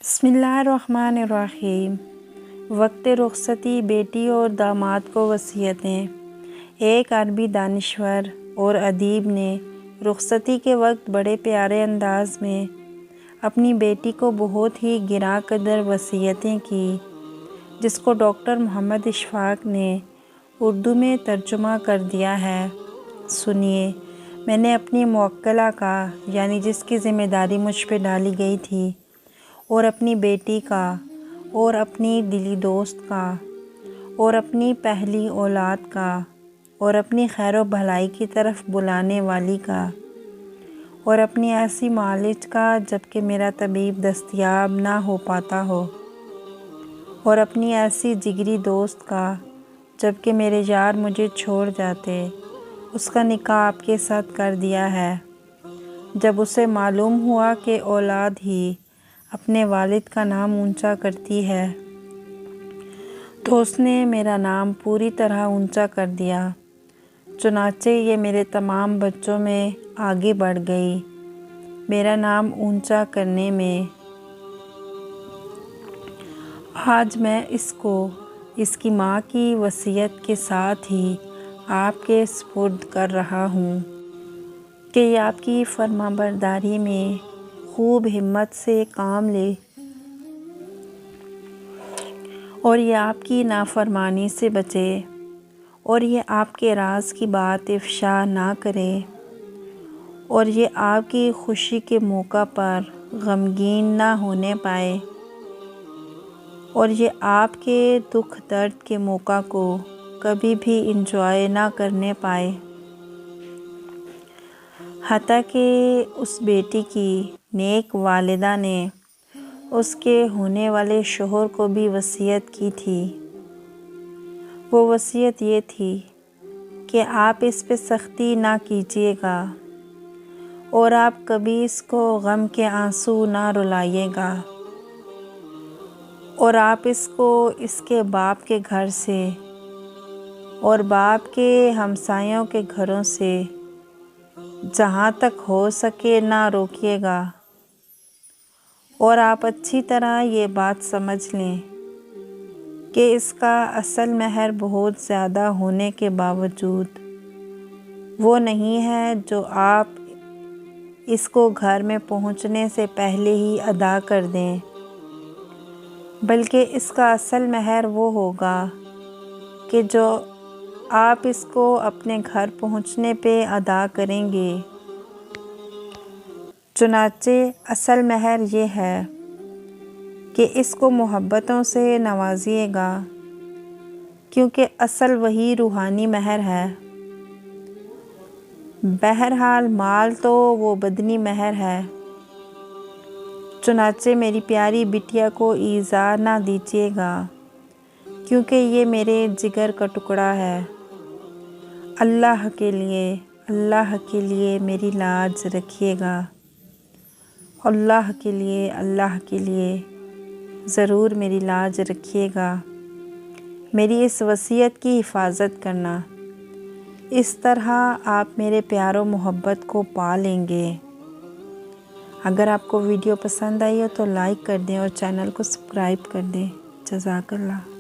بسم اللہ الرحمن الرحیم۔ وقت رخصتی بیٹی اور داماد کو وصیتیں۔ ایک عربی دانشور اور ادیب نے رخصتی کے وقت بڑے پیارے انداز میں اپنی بیٹی کو بہت ہی گراں قدر وصیتیں کی، جس کو ڈاکٹر محمد اشفاق نے اردو میں ترجمہ کر دیا ہے۔ سنیے، میں نے اپنی موکلہ کا، یعنی جس کی ذمہ داری مجھ پہ ڈالی گئی تھی، اور اپنی بیٹی کا، اور اپنی دلی دوست کا، اور اپنی پہلی اولاد کا، اور اپنی خیر و بھلائی کی طرف بلانے والی کا، اور اپنی ایسی معالج کا جب کہ میرا طبیب دستیاب نہ ہو پاتا ہو، اور اپنی ایسی جگری دوست کا جب کہ میرے یار مجھے چھوڑ جاتے، اس کا نکاح آپ کے ساتھ کر دیا ہے۔ جب اسے معلوم ہوا کہ اولاد ہی اپنے والد کا نام اونچا کرتی ہے، تو اس نے میرا نام پوری طرح اونچا کر دیا۔ چنانچہ یہ میرے تمام بچوں میں آگے بڑھ گئی میرا نام اونچا کرنے میں۔ آج میں اس کو اس کی ماں کی وصیت کے ساتھ ہی آپ کے سپرد کر رہا ہوں کہ یہ آپ کی فرمانبرداری میں خوب ہمت سے کام لے، اور یہ آپ کی نافرمانی سے بچے، اور یہ آپ کے راز کی بات افشا نہ کرے، اور یہ آپ کی خوشی کے موقع پر غمگین نہ ہونے پائے، اور یہ آپ کے دکھ درد کے موقع کو کبھی بھی انجوائے نہ کرنے پائے۔ حتیٰ کہ اس بیٹی کی نیک والدہ نے اس کے ہونے والے شوہر کو بھی وصیت کی تھی۔ وہ وصیت یہ تھی کہ آپ اس پہ سختی نہ کیجیے گا، اور آپ کبھی اس کو غم کے آنسو نہ رلائیے گا، اور آپ اس کو اس کے باپ کے گھر سے اور باپ کے ہمسایوں کے گھروں سے جہاں تک ہو سکے نہ روکیے گا، اور آپ اچھی طرح یہ بات سمجھ لیں کہ اس کا اصل مہر بہت زیادہ ہونے کے باوجود وہ نہیں ہے جو آپ اس کو گھر میں پہنچنے سے پہلے ہی ادا کر دیں، بلکہ اس کا اصل مہر وہ ہوگا کہ جو آپ اس کو اپنے گھر پہنچنے پہ ادا کریں گے۔ چنانچہ اصل مہر یہ ہے کہ اس کو محبتوں سے نوازیے گا، کیونکہ اصل وہی روحانی مہر ہے۔ بہرحال مال تو وہ بدنی مہر ہے۔ چنانچہ میری پیاری بٹیا کو ایذا نہ دیجیے گا، کیونکہ یہ میرے جگر کا ٹکڑا ہے۔ اللہ کے لیے میری لاج رکھیے گا۔ اللہ کے لیے ضرور میری لاج رکھیے گا۔ میری اس وصیت کی حفاظت کرنا، اس طرح آپ میرے پیار و محبت کو پا لیں گے۔ اگر آپ کو ویڈیو پسند آئی ہو تو لائک کر دیں اور چینل کو سبسکرائب کر دیں۔ جزاک اللہ۔